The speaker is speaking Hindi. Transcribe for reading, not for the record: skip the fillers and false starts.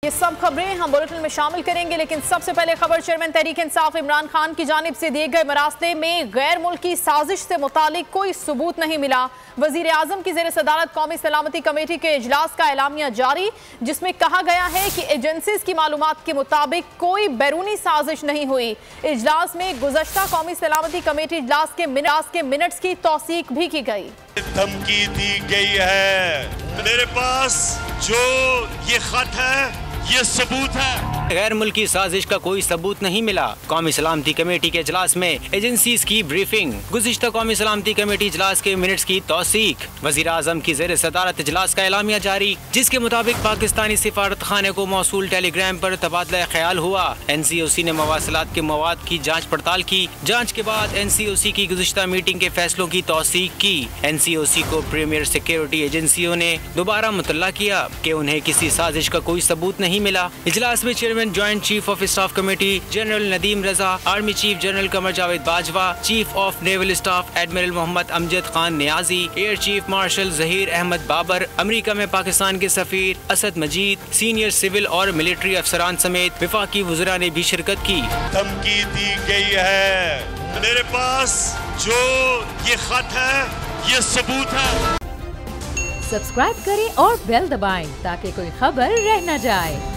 ये सब खबरें हम बुलेटिन में शामिल करेंगे, लेकिन सबसे पहले खबर चेयरमैन तहरीक इंसाफ इमरान खान की जानिब से दिए गए मरासले में गैर मुल्की साजिश से मुतालिक कोई सबूत नहीं मिला। वजीर आजम की जेर सदारत कौमी सलामती कमेटी के इजलास का एलामिया जारी, जिसमें कहा गया है कि एजेंसीज की मालूमात के मुताबिक कोई बैरूनी साजिश नहीं हुई। इजलास में गुज़श्ता कौमी सलामती कमेटी इजलास के मिनट्स की तौसीक भी की गई। धमकी दी गई है। मेरे पास जो ये खत है ये सबूत है। गैर मुल्की साजिश का कोई सबूत नहीं मिला। कौमी सलामती कमेटी के इजलास में एजेंसीज की ब्रीफिंग। गुज़िश्ता कौमी सलामती कमेटी इजलास के मिनट्स की तौसीक। वज़ीर आज़म की ज़ेर सदारत इजलास का एलामिया जारी, जिसके मुताबिक पाकिस्तानी सिफारत खाने को मौसूल टेलीग्राम पर तबादला ख्याल हुआ। NCOC ने मवासलात के मवाद की जाँच पड़ताल की। जाँच के बाद NCOC की गुज़िश्ता मीटिंग के फैसलों की तौसीक की। NCOC को प्रीमियर सिक्योरिटी एजेंसियों ने दोबारा मुतल्ला किया कि उन्हें किसी साजिश का कोई सबूत नहीं मिला। इजलास में chairman joint chief of staff committee general Nadeem Raza, army chief general Qamar Javed Bajwa, chief of naval staff admiral Mohammad Amjad Khan Niazi, air chief marshal Zaheer Ahmed Babar, America में पाकिस्तान के सफीर असद मजीद, सीनियर सिविल और मिलिट्री अफसरान समेत वफाकी वज़रा ने भी शिरकत की। धमकी दी गई है। मेरे पास जो ये खत है ये सबूत है। सब्सक्राइब करें और बेल दबाएं ताकि कोई खबर रह न जाए।